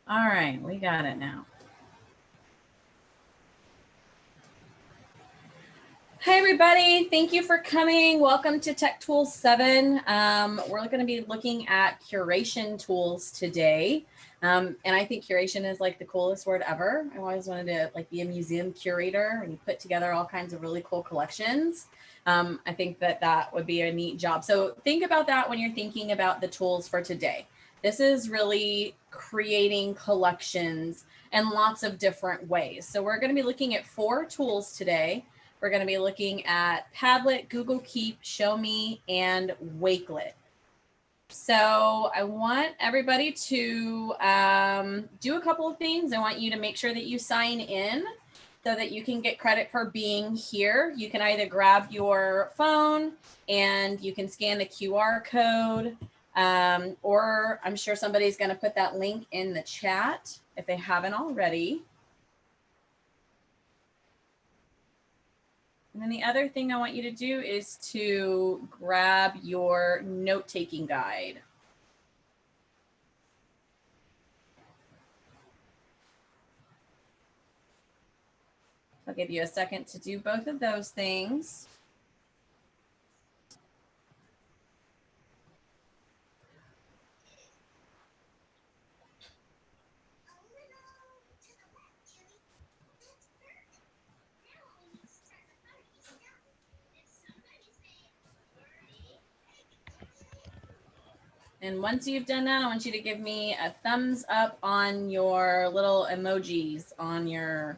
All right, we got it now. Hi, everybody. Thank you for coming. Welcome to Tech Tools 7. We're going to be looking at curation tools today. And I think curation is like the coolest word ever. I always wanted to be a museum curator and you put together all kinds of really cool collections. I think that would be a neat job. So think about that when you're thinking about the tools for today. This is really creating collections in lots of different ways. So we're going to be looking at 4 tools today. We're going to be looking at Padlet, Google Keep, ShowMe, and Wakelet. So I want everybody to do a couple of things. I want you to make sure that you sign in so that you can get credit for being here. You can either grab your phone and you can scan the QR code, or I'm sure somebody's going to put that link in the chat if they haven't already. And then the other thing I want you to do is to grab your note-taking guide. I'll give you a second to do both of those things. And once you've done that, I want you to give me a thumbs up on your little emojis on your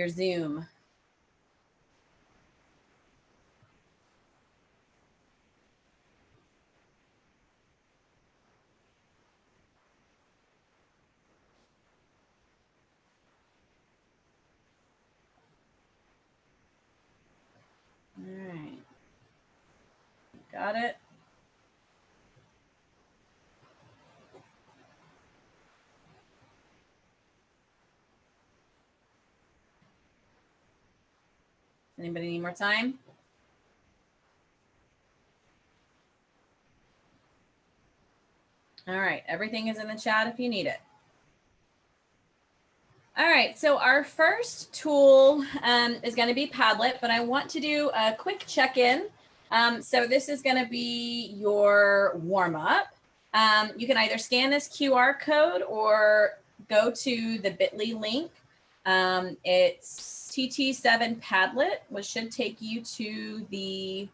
Zoom. All right. Got it? Anybody need more time? All right, everything is in the chat if you need it. All right, so our first tool is going to be Padlet, but I want to do a quick check-in. So this is going to be your warm-up. You can either scan this QR code or go to the bit.ly link. It's TT7 Padlet, which should take you to the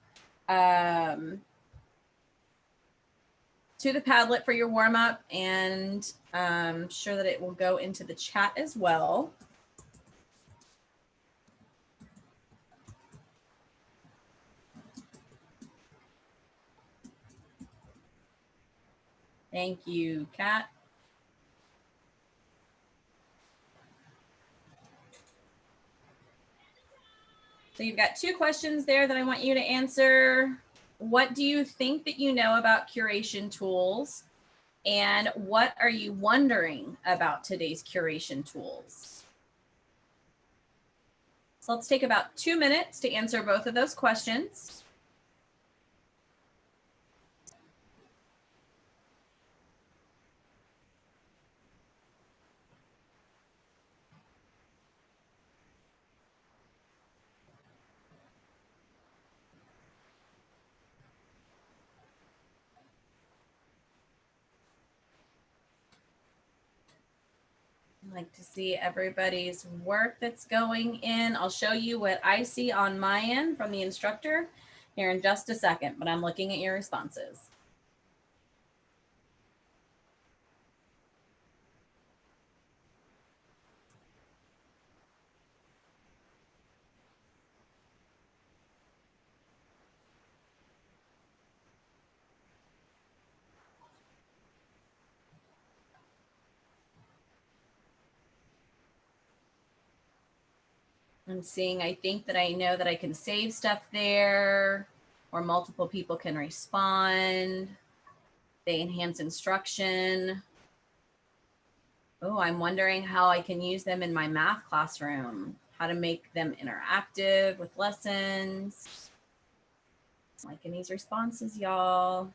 Padlet for your warm-up, and I'm sure that it will go into the chat as well. Thank you, Kat. So you've got 2 questions there that I want you to answer. What do you think that you know about curation tools? And what are you wondering about today's curation tools? So let's take about 2 minutes to answer both of those questions. I like to see everybody's work that's going in. I'll show you what I see on my end from the instructor here in just a second, but I'm looking at your responses. I'm seeing, I think that I know that I can save stuff there, or multiple people can respond. They enhance instruction. Oh, I'm wondering how I can use them in my math classroom, how to make them interactive with lessons. Liking these responses, y'all.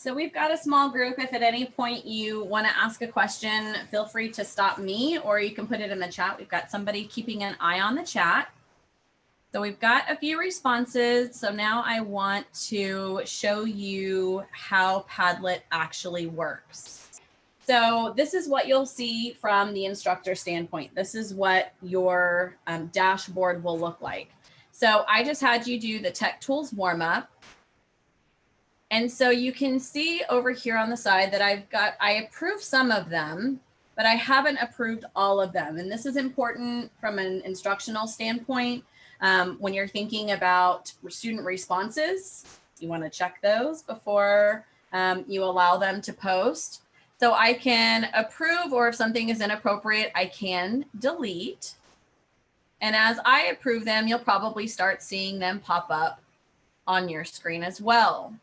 So we've got a small group. If at any point you want to ask a question, feel free to stop me, or you can put it in the chat. We've got somebody keeping an eye on the chat. So we've got a few responses. So now I want to show you how Padlet actually works. So this is what you'll see from the instructor standpoint. This is what your dashboard will look like. So I just had you do the Tech Tools warm up. And so you can see over here on the side that I approved some of them, but I haven't approved all of them. And this is important from an instructional standpoint. When you're thinking about student responses, you want to check those before you allow them to post. So I can approve, or if something is inappropriate, I can delete. And as I approve them, you'll probably start seeing them pop up on your screen as well.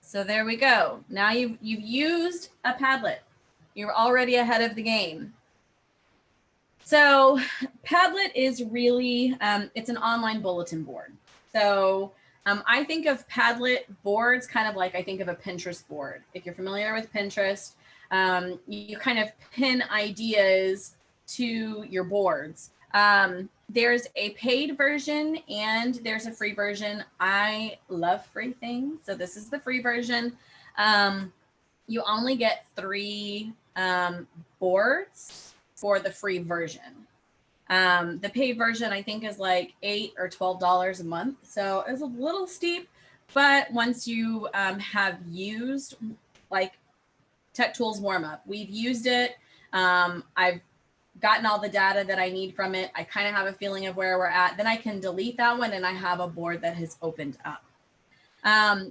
So there we go. Now you've used a Padlet. You're already ahead of the game. So Padlet is really, it's an online bulletin board. So I think of Padlet boards kind of like I think of a Pinterest board. If you're familiar with Pinterest, you kind of pin ideas to your boards. There's a paid version and there's a free version. I love free things. So this is the free version. You only get 3 boards for the free version. The paid version, I think, is like $8 or $12 a month. So it's a little steep, but once you have used like Tech Tools Warmup, we've used it. I've gotten all the data that I need from it. I kind of have a feeling of where we're at. Then I can delete that one and I have a board that has opened up.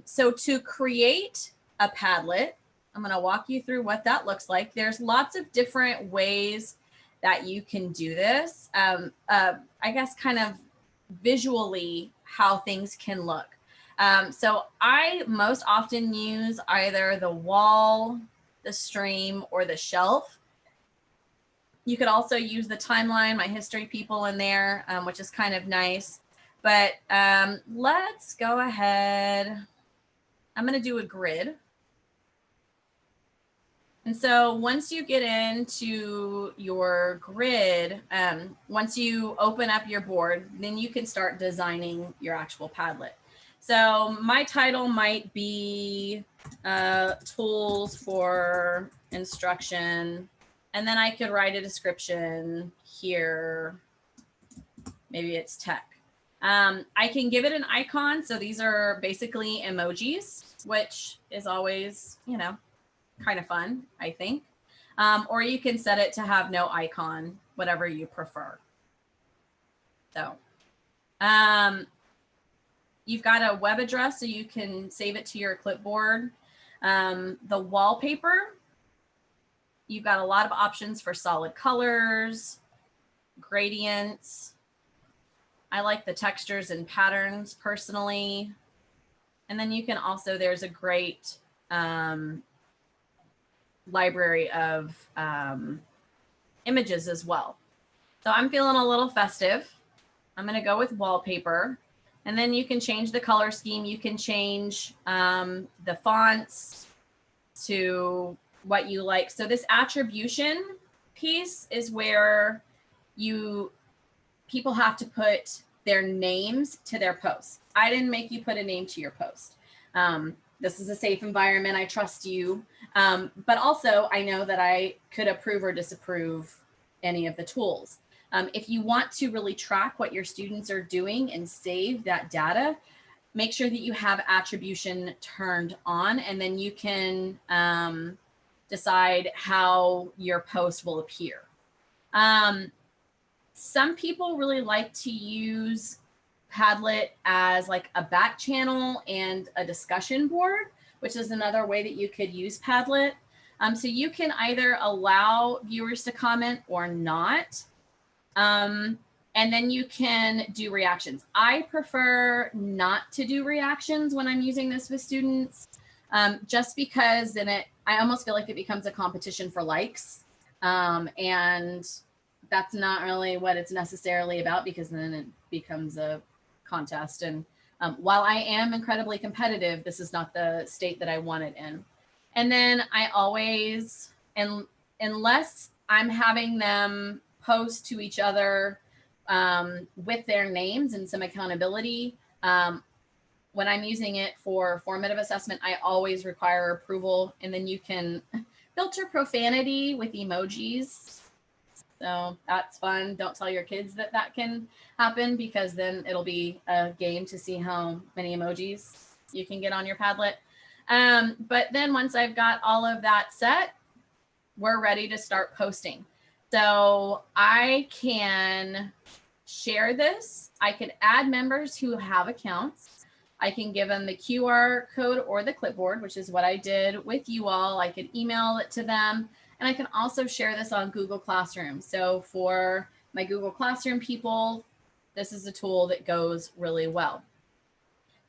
So to create a Padlet, I'm going to walk you through what that looks like. There's lots of different ways that you can do this. I guess kind of visually how things can look. So I most often use either the wall, the stream, or the shelf. You could also use the timeline, my history people in there, which is kind of nice. But let's go ahead. I'm going to do a grid. And so once you get into your grid, once you open up your board, then you can start designing your actual Padlet. So my title might be tools for instruction. And then I could write a description here. Maybe it's tech. I can give it an icon. So these are basically emojis, which is always, you know, kind of fun, I think. Or you can set it to have no icon, whatever you prefer. So you've got a web address, so you can save it to your clipboard. The wallpaper, you've got a lot of options for solid colors, gradients. I like the textures and patterns personally. And then you can also, there's a great library of images as well. So I'm feeling a little festive. I'm going to go with wallpaper. And then you can change the color scheme. You can change the fonts to what you like. So this attribution piece is where people have to put their names to their posts. I didn't make you put a name to your post. This is a safe environment. I trust you. But also I know that I could approve or disapprove any of the tools. If you want to really track what your students are doing and save that data, make sure that you have attribution turned on, and then you can decide how your post will appear. Some people really like to use Padlet as like a back channel and a discussion board, which is another way that you could use Padlet. So you can either allow viewers to comment or not. And then you can do reactions. I prefer not to do reactions when I'm using this with students, just because then I almost feel like it becomes a competition for likes. And that's not really what it's necessarily about, because then it becomes a contest. And while I am incredibly competitive, this is not the state that I want it in. And then I always, and unless I'm having them post to each other with their names and some accountability, when I'm using it for formative assessment, I always require approval. And then you can filter profanity with emojis. So that's fun. Don't tell your kids that that can happen, because then it'll be a game to see how many emojis you can get on your Padlet. But then once I've got all of that set, we're ready to start posting. So I can share this. I could add members who have accounts. I can give them the QR code or the clipboard, which is what I did with you all. I could email it to them. And I can also share this on Google Classroom. So for my Google Classroom people, this is a tool that goes really well.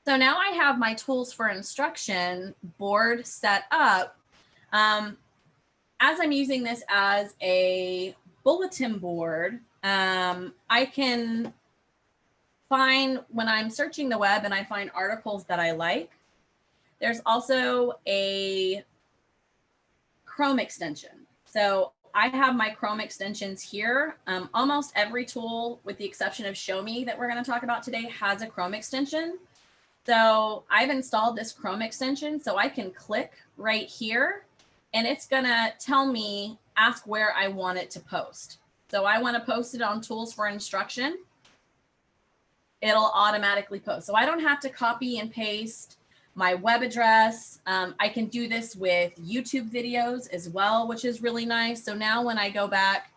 So now I have my tools for instruction board set up. As I'm using this as a bulletin board, I can find, when I'm searching the web and I find articles that I like, there's also a Chrome extension. So I have my Chrome extensions here. Almost every tool, with the exception of ShowMe that we're going to talk about today, has a Chrome extension. So I've installed this Chrome extension, so I can click right here and it's going to tell me, ask where I want it to post. So I want to post it on tools for instruction. It'll automatically post. So I don't have to copy and paste my web address. I can do this with YouTube videos as well, which is really nice. So now when I go back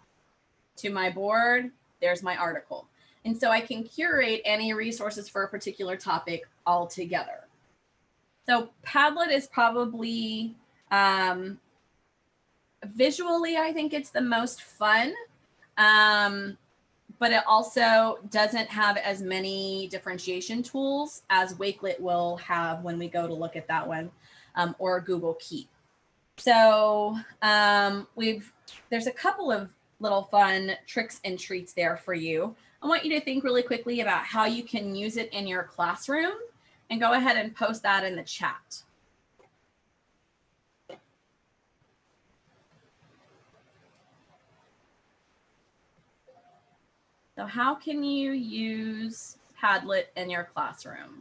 to my board, there's my article. And so I can curate any resources for a particular topic all together. So Padlet is probably, visually, I think it's the most fun. But it also doesn't have as many differentiation tools as Wakelet will have when we go to look at that one, or Google Keep. So there's a couple of little fun tricks and treats there for you. I want you to think really quickly about how you can use it in your classroom, and go ahead and post that in the chat. So how can you use Padlet in your classroom?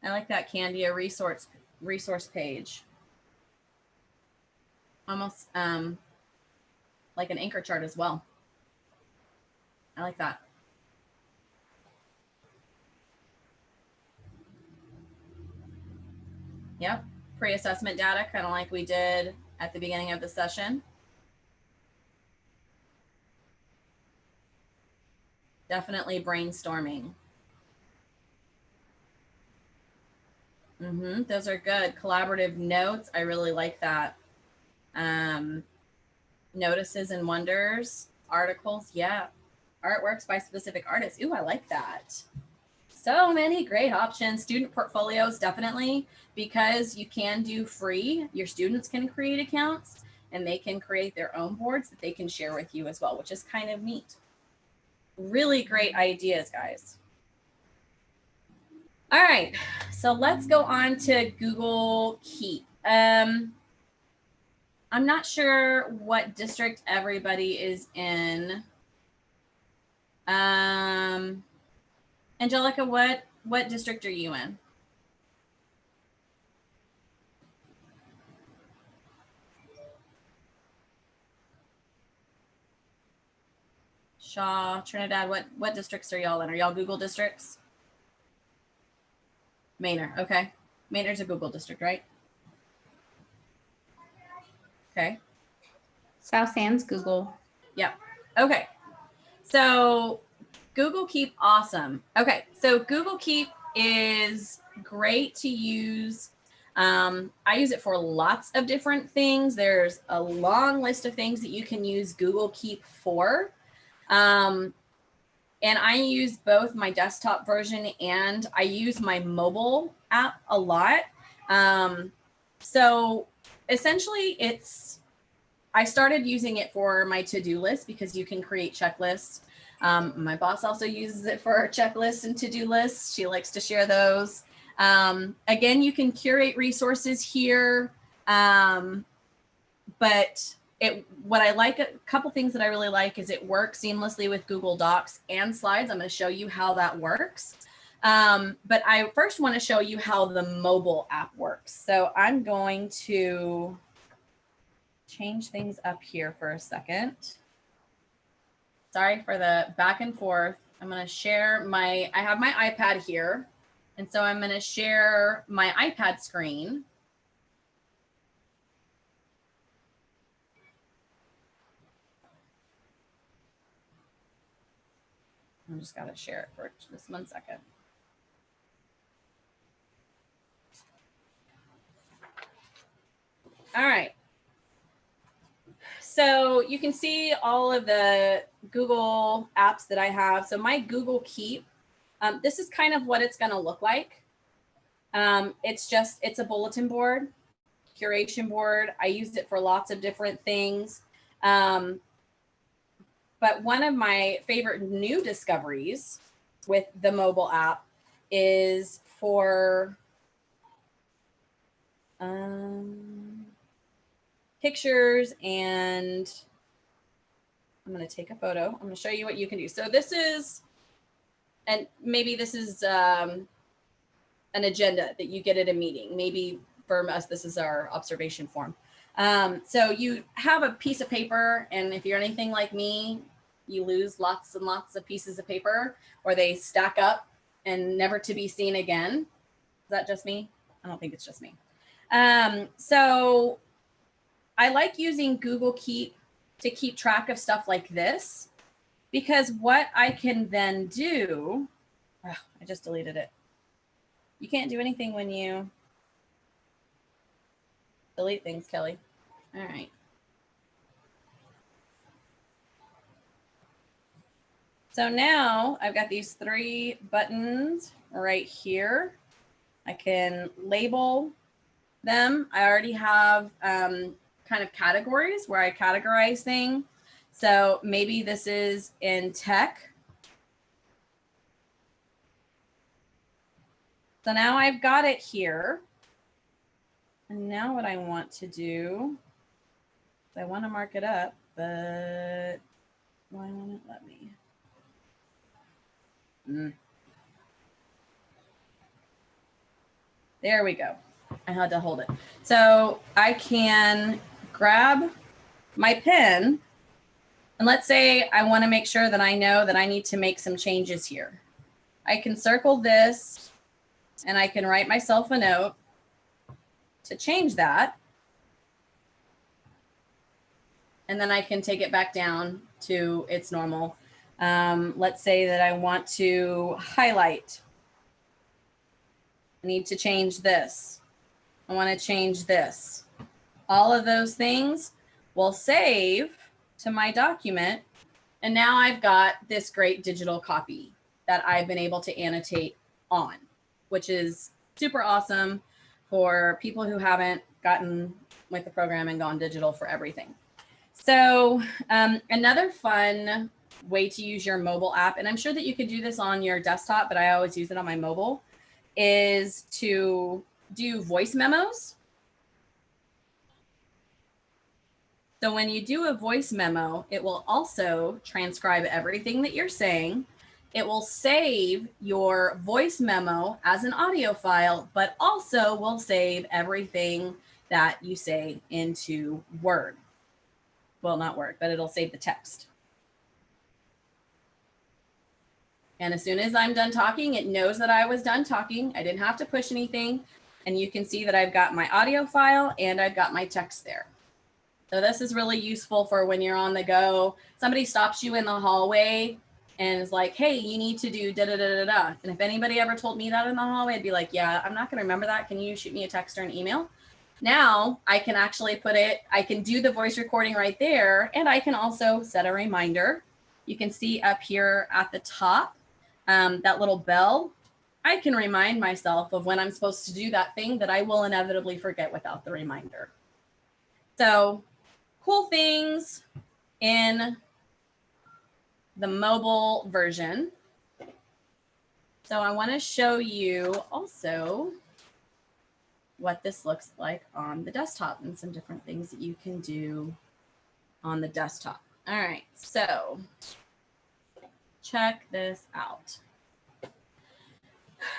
I like that, Candy, a resource page. Almost like an anchor chart as well. I like that. Yep, pre-assessment data, kind of like we did at the beginning of the session. Definitely brainstorming. Those are good. Collaborative notes, I really like that. Notices and wonders, articles, yeah. Artworks by specific artists. Ooh, I like that. So many great options. Student portfolios, definitely, because you can do free. Your students can create accounts and they can create their own boards that they can share with you as well, which is kind of neat. Really great ideas, guys. All right, so let's go on to Google Keep. I'm not sure what district everybody is in. Angelica, what district are you in? Shaw, Trinidad, what districts are y'all in? Are y'all Google districts? Manor, okay. Manor's a Google district, right? Okay. South Sands, Google. Yep. Okay. So Google Keep, awesome. Okay. So Google Keep is great to use I use it for lots of different things. There's a long list of things that you can use Google Keep for. And I use both my desktop version and I use my mobile app a lot. So essentially I started using it for my to-do list because you can create checklists. My boss also uses it for checklists and to-do lists. She likes to share those. Again, you can curate resources here. But what I like, a couple things that I really like is it works seamlessly with Google Docs and slides. I'm going to show you how that works. But I first want to show you how the mobile app works. So I'm going to change things up here for a second. Sorry for the back and forth. I'm going to share I have my iPad here. And so I'm going to share my iPad screen. I'm just got to share it for just 1 second. All right. So you can see all of the Google apps that I have. So my Google Keep, this is kind of what it's going to look like. It's a bulletin board, curation board. I used it for lots of different things. But one of my favorite new discoveries with the mobile app is for pictures, and I'm going to take a photo. I'm going to show you what you can do. So this is, and maybe this is an agenda that you get at a meeting. Maybe for us, this is our observation form. So you have a piece of paper, and if you're anything like me, you lose lots and lots of pieces of paper, or they stack up and never to be seen again. Is that just me? I don't think it's just me. So I like using Google Keep to keep track of stuff like this, because what I can then do, I just deleted it. You can't do anything when you delete things, Kelly. All right. So now I've got these 3 buttons right here. I can label them. I already have kind of categories where I categorize things. So maybe this is in tech. So now I've got it here. And now what I want to do, I want to mark it up, but why won't it let me? There we go. I had to hold it. So I can grab my pen, and let's say I want to make sure that I know that I need to make some changes here. I can circle this, and I can write myself a note to change that. And then I can take it back down to its normal. Let's say that I want to highlight. I need to change this. I want to change this. All of those things will save to my document. And now I've got this great digital copy that I've been able to annotate on, which is super awesome for people who haven't gotten with the program and gone digital for everything. So another fun way to use your mobile app, and I'm sure that you could do this on your desktop, but I always use it on my mobile, is to do voice memos. So when you do a voice memo, it will also transcribe everything that you're saying. It will save your voice memo as an audio file, but also will save everything that you say into Word. Well, not Word, but it'll save the text. And as soon as I'm done talking, it knows that I was done talking. I didn't have to push anything. And you can see that I've got my audio file and I've got my text there. So this is really useful for when you're on the go. Somebody stops you in the hallway and is like, hey, you need to do da da da da da. And if anybody ever told me that in the hallway, I'd be like, yeah, I'm not going to remember that. Can you shoot me a text or an email? Now I can actually put it, I can do the voice recording right there, and I can also set a reminder. You can see up here at the top, that little bell. I can remind myself of when I'm supposed to do that thing that I will inevitably forget without the reminder. So cool things in the mobile version. So I want to show you also what this looks like on the desktop and some different things that you can do on the desktop. All right, so check this out.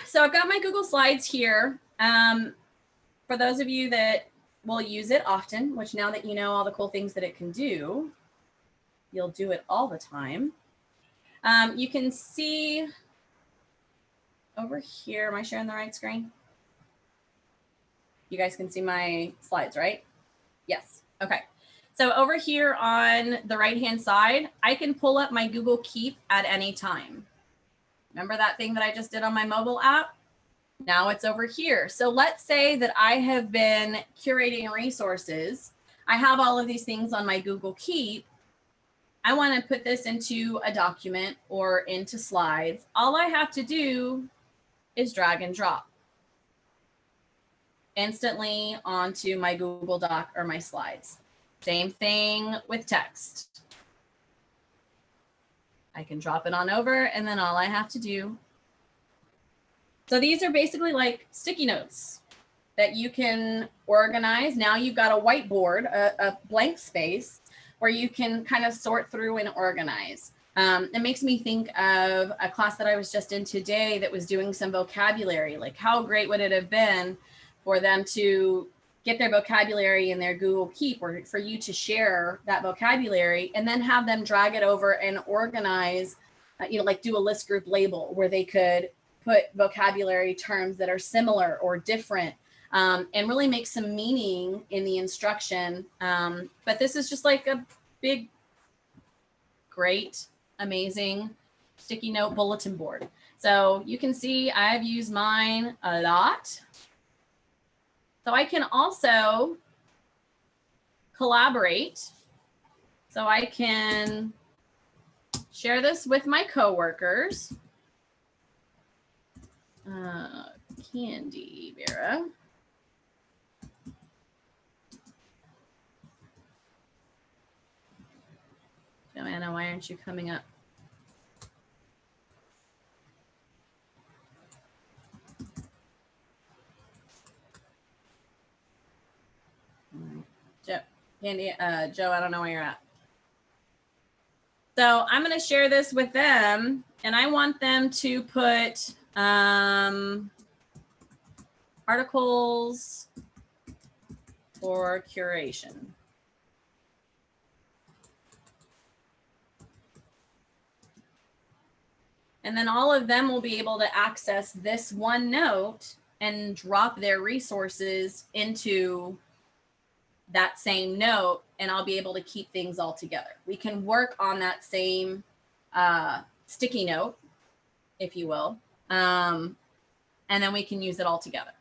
So I've got my Google Slides here. For those of you that will use it often, which now that you know all the cool things that it can do, you'll do it all the time. You can see over here, am I sharing the right screen? You guys can see my slides, right? Yes, okay. So over here on the right-hand side, I can pull up my Google Keep at any time. Remember that thing that I just did on my mobile app? Now it's over here. So let's say that I have been curating resources. I have all of these things on my Google Keep. I want to put this into a document or into slides. All I have to do is drag and drop instantly onto my Google Doc or my slides. Same thing with text. I can drop it on over, and then all I have to do. So these are basically like sticky notes that you can organize. Now you've got a whiteboard, a blank space where you can kind of sort through and organize. It makes me think of a class that I was just in today that was doing some vocabulary. Like, how great would it have been for them to get their vocabulary in their Google Keep, or for you to share that vocabulary and then have them drag it over and organize, like do a list group label where they could put vocabulary terms that are similar or different, and really make some meaning in the instruction. But this is just like a big, great, amazing sticky note bulletin board. So you can see I've used mine a lot. So I can also collaborate. So I can share this with my coworkers. Candy, Vera. Joanna, why aren't you coming up? Candy, Joe, I don't know where you're at. So I'm going to share this with them, and I want them to put articles for curation. And then all of them will be able to access this one note and drop their resources into that same note, and I'll be able to keep things all together. We can work on that same sticky note, if you will, and then we can use it all together.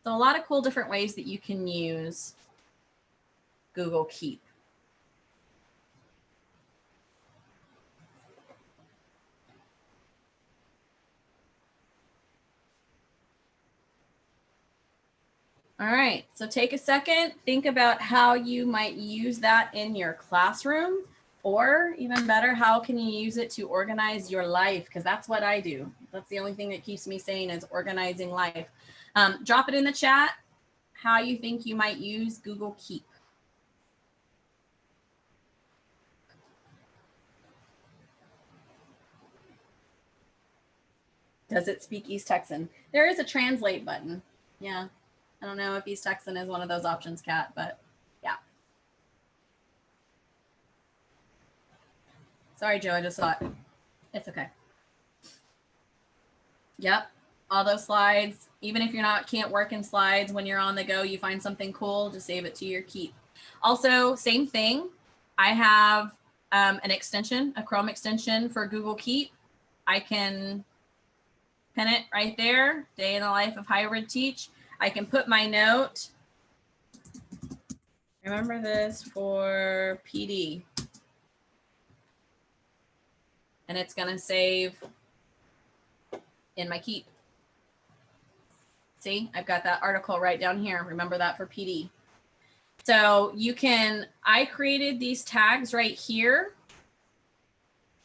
So a lot of cool different ways that you can use Google Keep. All right, so take a second, think about how you might use that in your classroom, or even better, how can you use it to organize your life? Because that's what I do. That's the only thing that keeps me sane, is organizing life. Drop it in the chat how you think you might use Google Keep. Does it speak East Texan? There is a translate button. Yeah. I don't know if East Texan is one of those options, Kat, but yeah. Sorry, Joe, I just saw it. It's okay. Yep, all those slides. Even if you're can't work in slides, when you're on the go, you find something cool, just save it to your Keep. Also, same thing. I have an extension, a Chrome extension for Google Keep. I can pin it right there, day in the life of hybrid teach. I can put my note. Remember this for PD. And it's going to save in my Keep. See, I've got that article right down here. Remember that for PD. So you can, I created these tags right here.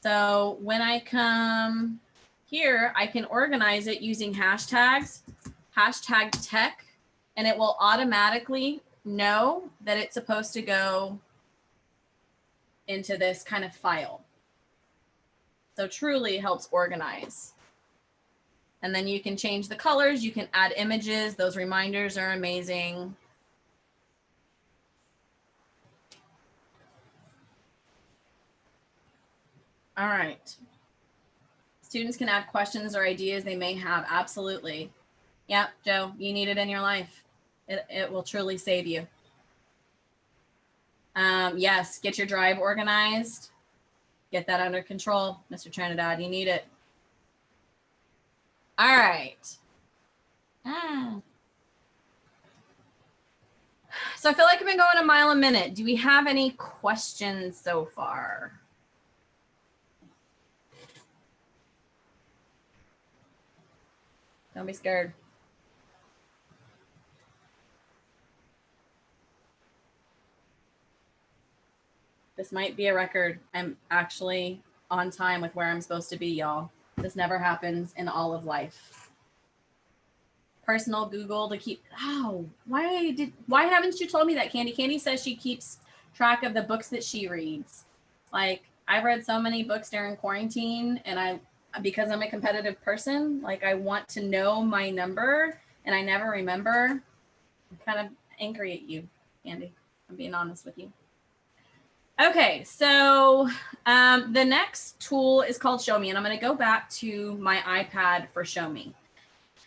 So when I come here, I can organize it using hashtags, hashtag tech, and it will automatically know that it's supposed to go into this kind of file. So truly helps organize. And then you can change the colors, you can add images. Those reminders are amazing. All right. Students can add questions or ideas they may have. Absolutely. Yeah, Joe, you need it in your life. It will truly save you. Yes, get your drive organized. Get that under control, Mr. Trinidad. You need it. All right. So I feel like I've been going a mile a minute. Do we have any questions so far? Don't be scared. This might be a record. I'm actually on time with where I'm supposed to be, y'all. This never happens in all of life. Personal Google to keep, oh, why haven't you told me that, Candy? Candy says she keeps track of the books that she reads. Like, I've read so many books during quarantine, and because I'm a competitive person, like, I want to know my number and I never remember. I'm kind of angry at you, Candy. I'm being honest with you. Okay, so the next tool is called ShowMe, and I'm going to go back to my iPad for ShowMe.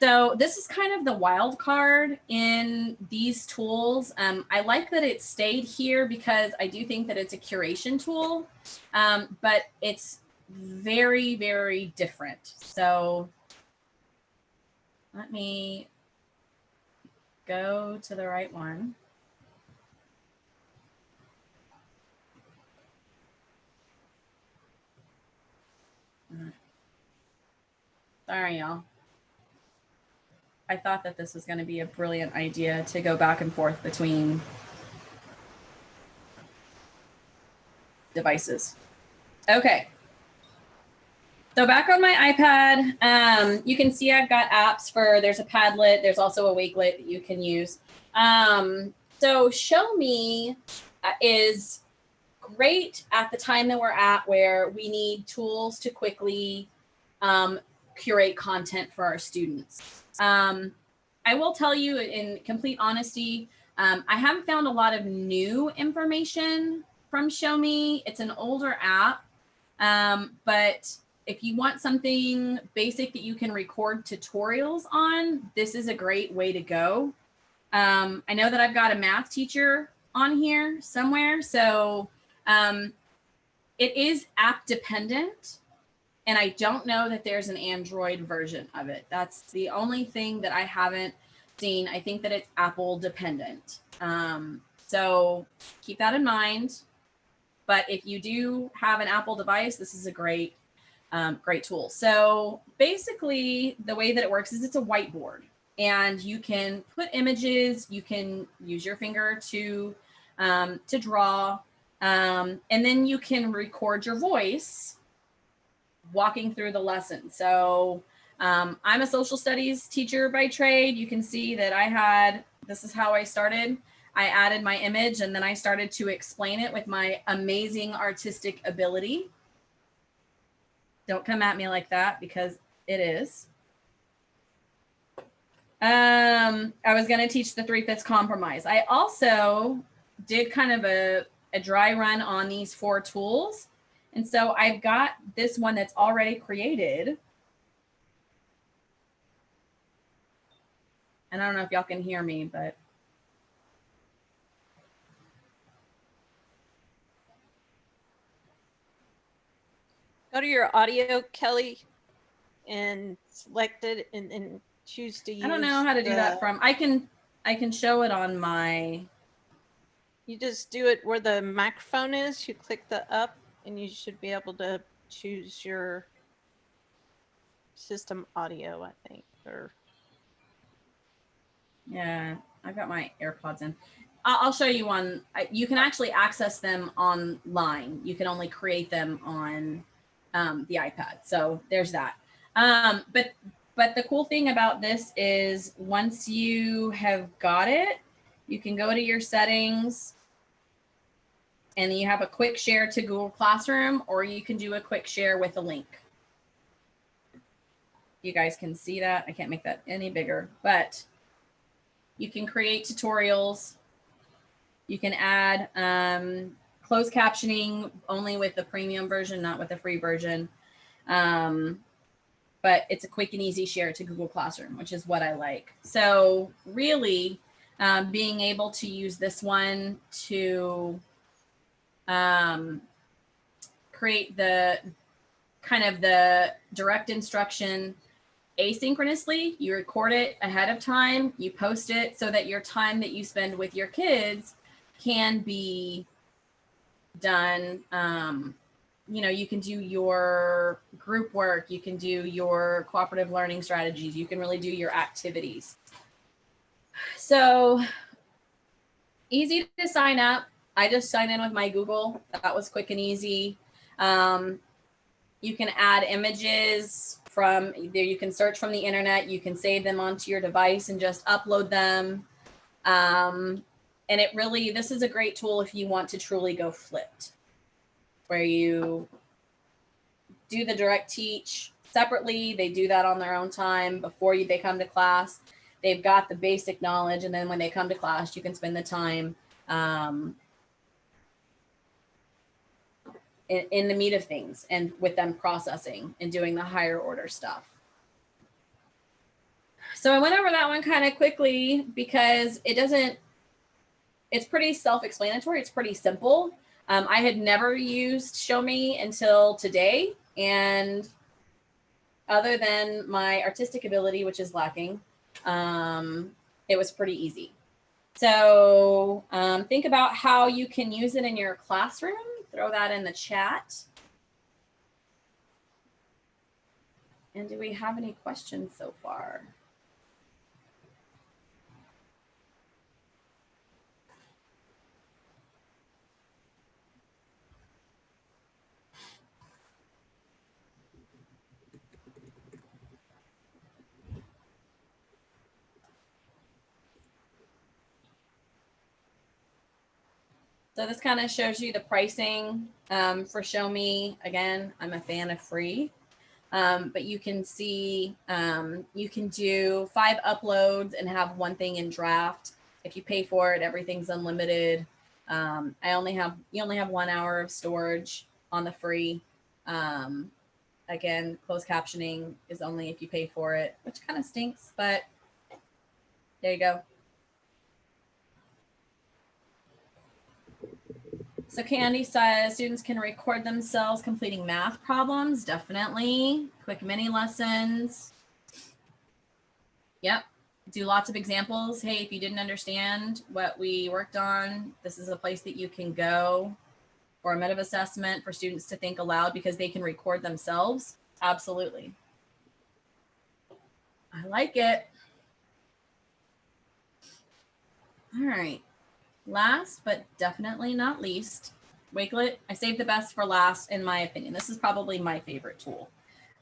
So this is kind of the wild card in these tools. I like that it stayed here because I do think that it's a curation tool, but it's very, very different. So let me go to the right one. Sorry, y'all. I thought that this was going to be a brilliant idea to go back and forth between devices. Okay. So back on my iPad, you can see I've got apps there's a Padlet, there's also a Wakelet that you can use. So ShowMe is great at the time that we're at where we need tools to quickly curate content for our students. I will tell you in complete honesty, I haven't found a lot of new information from ShowMe. It's an older app, but if you want something basic that you can record tutorials on, this is a great way to go. I know that I've got a math teacher on here somewhere, so it is app dependent. And I don't know that there's an Android version of it. That's the only thing that I haven't seen. I think that it's Apple dependent. So keep that in mind. But if you do have an Apple device, this is a great tool. So basically the way that it works is it's a whiteboard, and you can put images, you can use your finger to draw, and then you can record your voice walking through the lesson. So I'm a social studies teacher by trade. You can see that this is how I started. I added my image and then I started to explain it with my amazing artistic ability. Don't come at me like that because it is. I was going to teach the 3/5 compromise. I also did kind of a dry run on these 4 tools. And so I've got this one that's already created. And I don't know if y'all can hear me, but Go to your audio, Kelly, and select it and choose to use. I don't know how to do that from, I can show it on my. You just do it where the microphone is. You click the up and you should be able to choose your system audio, I think. Or Yeah, I've got my AirPods in. I'll show you one. You can actually access them online. You can only create them on the iPad. So there's that. But the cool thing about this is once you have got it, you can go to your settings and you have a quick share to Google Classroom, or you can do a quick share with a link. You guys can see that. I can't make that any bigger, but you can create tutorials. You can add closed captioning only with the premium version, not with the free version. But it's a quick and easy share to Google Classroom, which is what I like. So really being able to use this one to create the kind of the direct instruction asynchronously. You record it ahead of time, you post it so that your time that you spend with your kids can be done. You know, you can do your group work, you can do your cooperative learning strategies, you can really do your activities. So easy to sign up. I just signed in with my Google. That was quick and easy. You can add images from there. You can search from the internet. You can save them onto your device and just upload them. And it really, this is a great tool if you want to truly go flipped, where you do the direct teach separately. They do that on their own time before they come to class. They've got the basic knowledge. And then when they come to class, you can spend the time in the meat of things and with them processing and doing the higher order stuff. So I went over that one kind of quickly because it's pretty self-explanatory. It's pretty simple. I had never used ShowMe until today. And other than my artistic ability, which is lacking, it was pretty easy. So think about how you can use it in your classroom. Throw that in the chat. And do we have any questions so far? So this kind of shows you the pricing for ShowMe. Again, I'm a fan of free, but you can see you can do 5 uploads and have one thing in draft. If you pay for it, everything's unlimited. You only have 1 hour of storage on the free. Again, closed captioning is only if you pay for it, which kind of stinks, but there you go. So Candy says students can record themselves completing math problems. Definitely. Quick mini lessons. Yep. Do lots of examples. Hey, if you didn't understand what we worked on, this is a place that you can go for a meta assessment for students to think aloud because they can record themselves. Absolutely. I like it. All right. Last, but definitely not least, Wakelet. I saved the best for last, in my opinion. This is probably my favorite tool.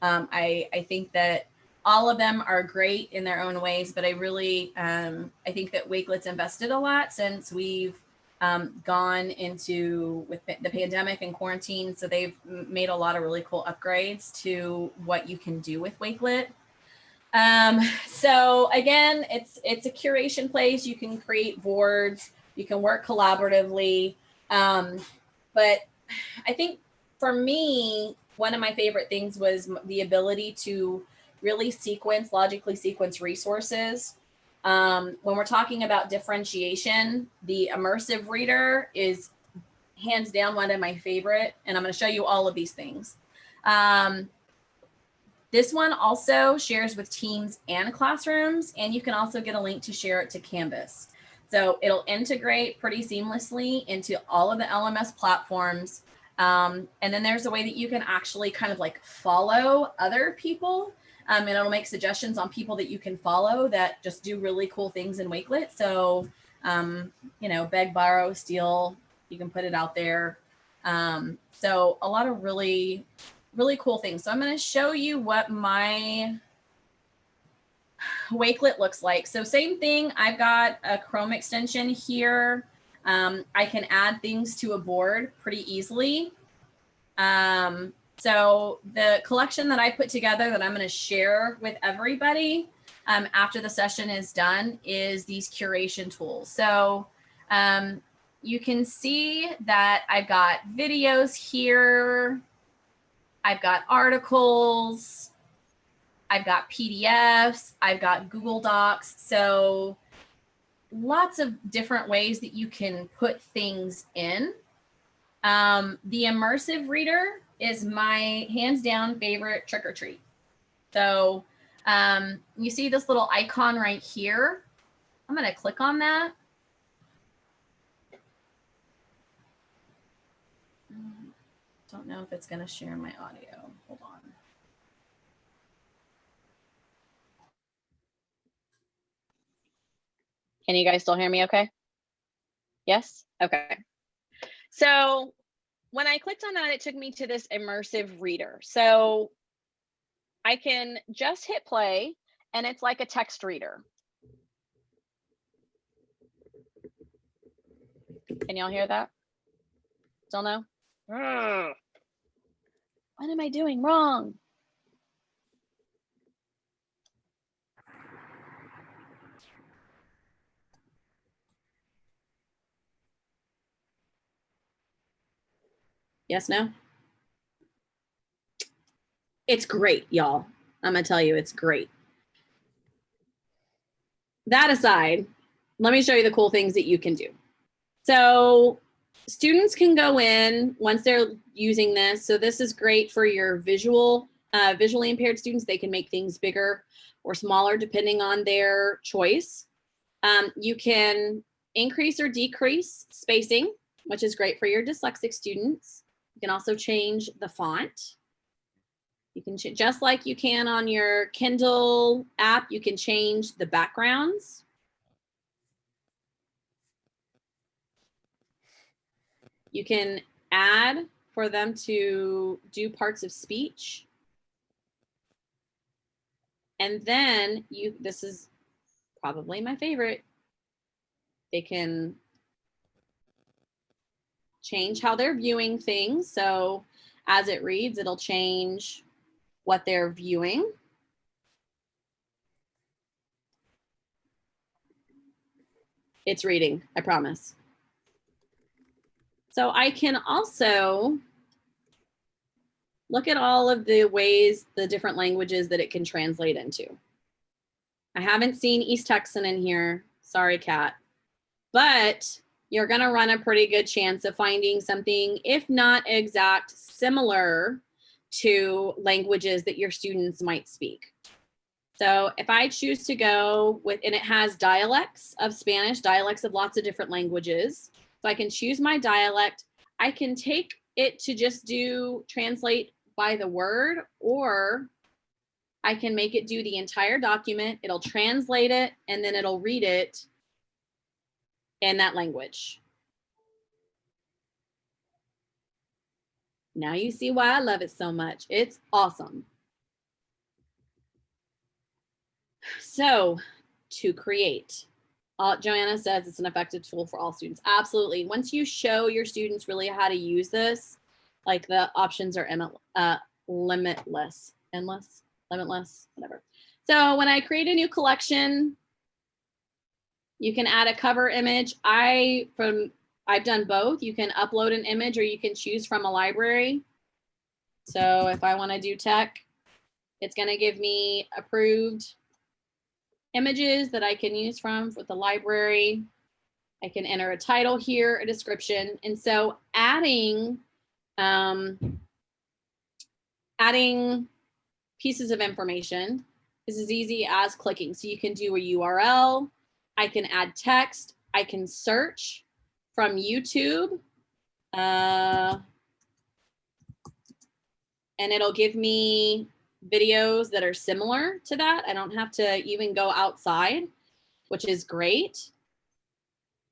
I think that all of them are great in their own ways, but I really, I think that Wakelet's invested a lot since we've gone into with the pandemic and quarantine. So they've made a lot of really cool upgrades to what you can do with Wakelet. So again, it's a curation place. You can create boards, you can work collaboratively. But I think for me, one of my favorite things was the ability to really logically sequence resources. When we're talking about differentiation, the immersive reader is hands down one of my favorite, and I'm going to show you all of these things. This one also shares with teams and classrooms, and you can also get a link to share it to Canvas. So it'll integrate pretty seamlessly into all of the LMS platforms. And then there's a way that you can actually kind of like follow other people. And it'll make suggestions on people that you can follow that just do really cool things in Wakelet. So, you know, beg, borrow, steal, you can put it out there. So a lot of really cool things. So I'm going to show you what my Wakelet looks like. So same thing, I've got a Chrome extension here. I can add things to a board pretty easily. So the collection that I put together that I'm going to share with everybody after the session is done is these curation tools. So you can see that I've got videos here. I've got articles, I've got PDFs, I've got Google Docs. So lots of different ways that you can put things in. The immersive reader is my hands down favorite trick or treat. So you see this little icon right here. I'm going to click on that. Don't know if it's going to share my audio. Hold on. Can you guys still hear me okay? Yes? Okay. So when I clicked on that, it took me to this immersive reader. So I can just hit play and it's like a text reader. Can y'all hear that? Still no? What am I doing wrong? Yes, no? It's great, y'all. I'm gonna tell you, it's great. That aside, let me show you the cool things that you can do. So students can go in once they're using this. So this is great for your visually impaired students. They can make things bigger or smaller depending on their choice. You can increase or decrease spacing, which is great for your dyslexic students. You can also change the font. You can, just like you can on your Kindle app, you can change the backgrounds. You can add for them to do parts of speech. And then this is probably my favorite. They can change how they're viewing things. So as it reads, it'll change what they're viewing. It's reading, I promise. So I can also look at all of the ways, the different languages that it can translate into. I haven't seen East Texan in here. Sorry, Kat. But you're going to run a pretty good chance of finding something, if not exact, similar to languages that your students might speak. So if I choose to go with, and it has dialects of Spanish, dialects of lots of different languages. So I can choose my dialect. I can take it to just do translate by the word, or I can make it do the entire document. It'll translate it, and then it'll read it in that language. Now you see why I love it so much. It's awesome. So to create, Joanna says it's an effective tool for all students. Absolutely. Once you show your students really how to use this, like the options are limitless, endless, limitless, whatever. So when I create a new collection, you can add a cover image. I've done both. You can upload an image or you can choose from a library. So if I want to do tech, it's going to give me approved images that I can use from with the library. I can enter a title here, a description. And so adding adding pieces of information is as easy as clicking. So you can do a URL, I can add text, I can search from YouTube, and it'll give me videos that are similar to that. I don't have to even go outside, which is great.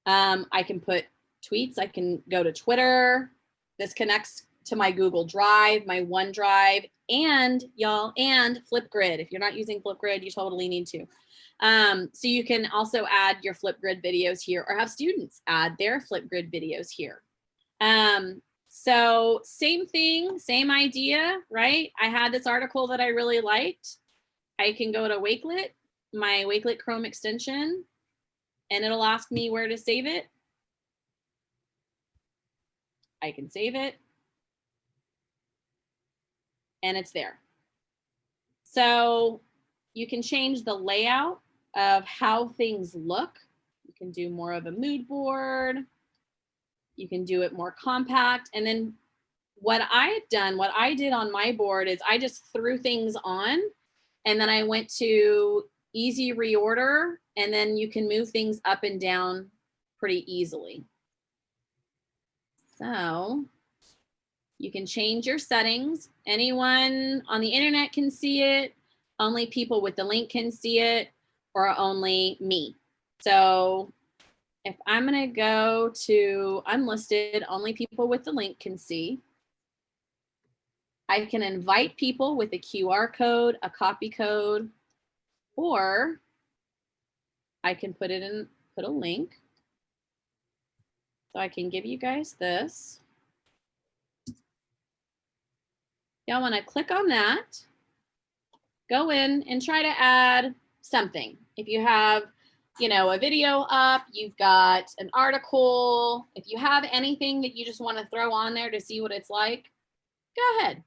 I can put tweets, I can go to Twitter. This connects to my Google Drive, my OneDrive, and y'all, and Flipgrid. If you're not using Flipgrid, you totally need to. So you can also add your Flipgrid videos here, or have students add their Flipgrid videos here. So same thing, same idea, right? I had this article that I really liked. I can go to Wakelet, my Wakelet Chrome extension, and it'll ask me where to save it. I can save it. And it's there. So you can change the layout of how things look. You can do more of a mood board. You can do it more compact. And then what I did on my board is I just threw things on, and then I went to easy reorder, and then you can move things up and down pretty easily. So you can change your settings. Anyone on the internet can see it. Only people with the link can see it, or only me. So if I'm gonna go to unlisted, only people with the link can see. I can invite people with a QR code, a copy code, or I can put a link. So I can give you guys this. Y'all wanna click on that, go in and try to add something. If you have, a video up, you've got an article, if you have anything that you just wanna throw on there to see what it's like, go ahead.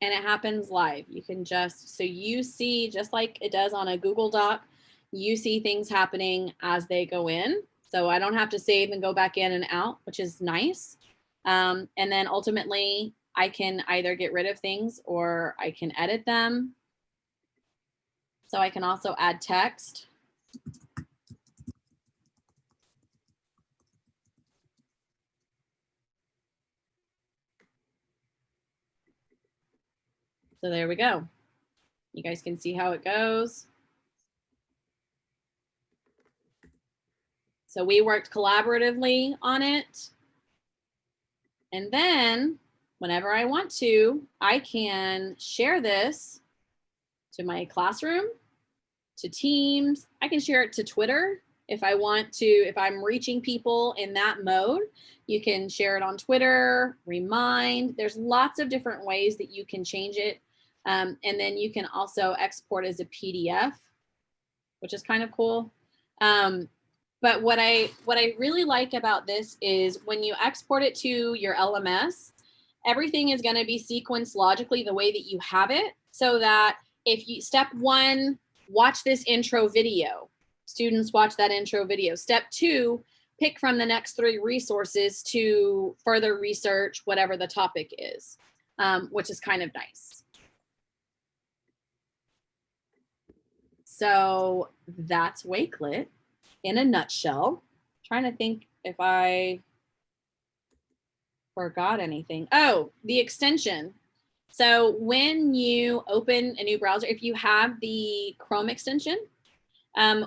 And it happens live. You can so you see, just like it does on a Google Doc, you see things happening as they go in. So I don't have to save and go back in and out, which is nice. And then ultimately, I can either get rid of things or I can edit them. So I can also add text. So there we go. You guys can see how it goes. So we worked collaboratively on it. And then whenever I want to, I can share this to my classroom, to Teams. I can share it to Twitter if I want to, if I'm reaching people in that mode. You can share it on Twitter, remind. There's lots of different ways that you can change it. And then you can also export as a PDF, which is kind of cool. But what I really like about this is when you export it to your LMS, everything is going to be sequenced logically the way that you have it, so that if you, step one, watch this intro video, students watch that intro video. Step two, pick from the next 3 resources to further research whatever the topic is, which is kind of nice. So that's Wakelet in a nutshell. Trying to think if I forgot anything. Oh, the extension. So when you open a new browser, if you have the Chrome extension,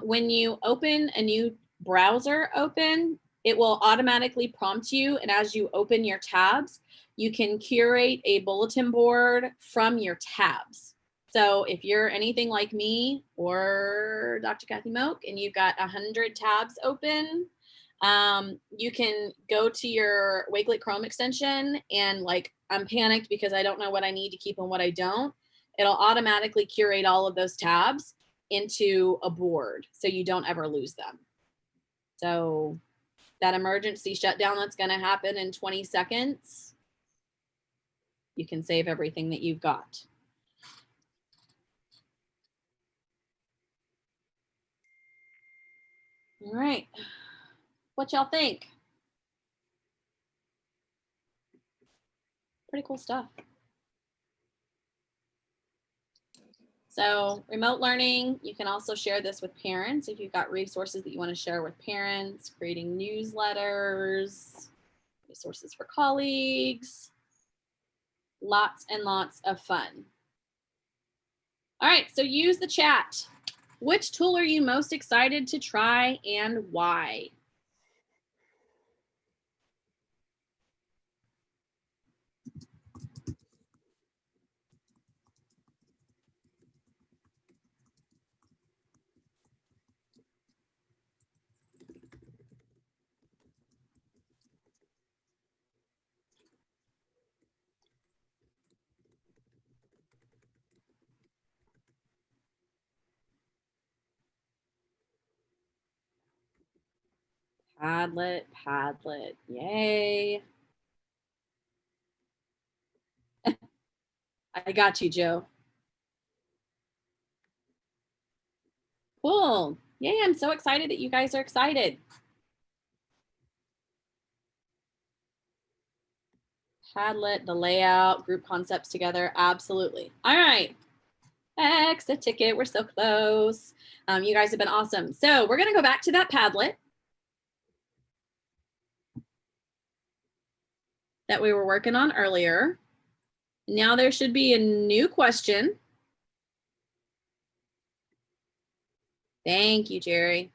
when you open a new browser open, it will automatically prompt you. And as you open your tabs, you can curate a bulletin board from your tabs. So if you're anything like me or Dr. Kathy Moak and you've got 100 tabs open, you can go to your Wakelet Chrome extension and like, I'm panicked because I don't know what I need to keep and what I don't. It'll automatically curate all of those tabs into a board so you don't ever lose them. So that emergency shutdown that's going to happen in 20 seconds, you can save everything that you've got. All right. What y'all think? Pretty cool stuff. So remote learning, you can also share this with parents if you've got resources that you want to share with parents, creating newsletters, resources for colleagues, lots and lots of fun. All right, so use the chat. Which tool are you most excited to try and why? Padlet, Padlet, yay. I got you, Joe. Cool. Yay, I'm so excited that you guys are excited. Padlet, the layout, group concepts together, absolutely. All right, exit ticket, we're so close. You guys have been awesome. So we're gonna go back to that Padlet that we were working on earlier. Now there should be a new question. Thank you, Jerry.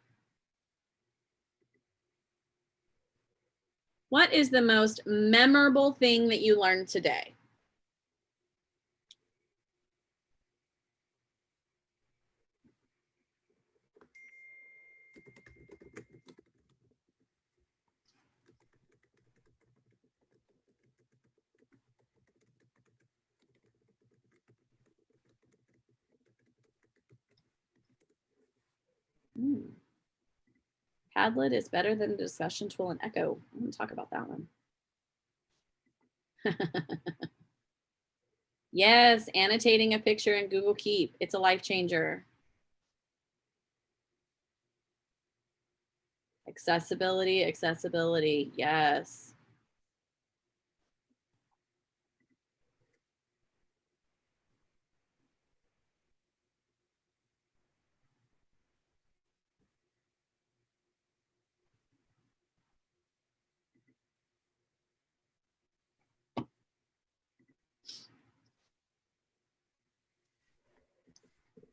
What is the most memorable thing that you learned today? Padlet is better than the discussion tool and Echo. I'm going to talk about that one. Yes, annotating a picture in Google Keep. It's a life changer. Accessibility, accessibility. Yes.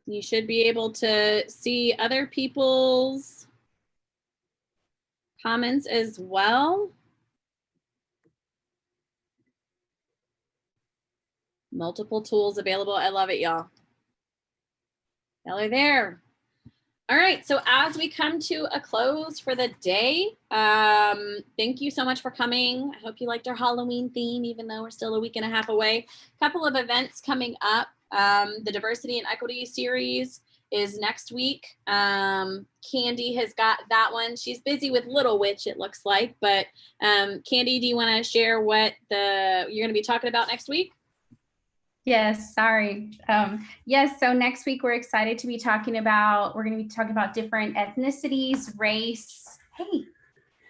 You should be able to see other people's comments as well. Multiple tools available. I love it, y'all. Y'all are there. All right, so as we come to a close for the day, thank you so much for coming. I hope you liked our Halloween theme, even though we're still a week and a half away. A couple of events coming up. The Diversity and Equity series is next week. Candy has got that one. She's busy with Little Witch, it looks like. But Candy, do you want to share what you're going to be talking about next week? Yes, sorry. Yes, so next week we're excited to be talking about, we're going to be talking about different ethnicities, race, hey,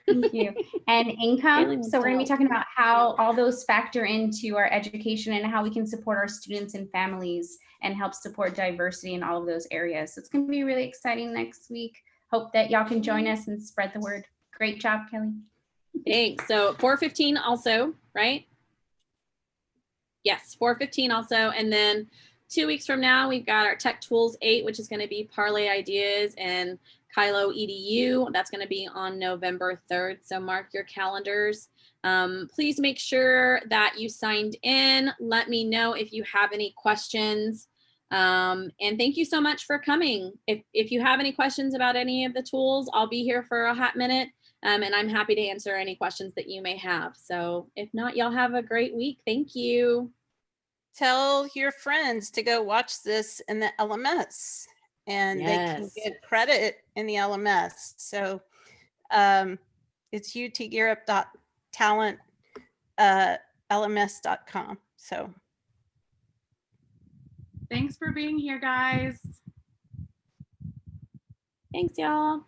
thank you, and income. So we're going to be talking about how all those factor into our education and how we can support our students and families and help support diversity in all of those areas. So it's going to be really exciting next week. Hope that y'all can join us and spread the word. Great job, Kelly. Thanks. So 4:15 also, right? Yes, 4:15 also. And then 2 weeks from now, we've got our Tech Tools 8, which is going to be Parlay Ideas and Kylo EDU. That's going to be on November 3rd. So mark your calendars. Please make sure that you signed in. Let me know if you have any questions. And thank you so much for coming. If you have any questions about any of the tools, I'll be here for a hot minute. And I'm happy to answer any questions that you may have. So if not, y'all have a great week. Thank you. Tell your friends to go watch this in the LMS, and they can get credit in the LMS. So it's utgearup.talent lms.com. So thanks for being here, guys. Thanks, y'all.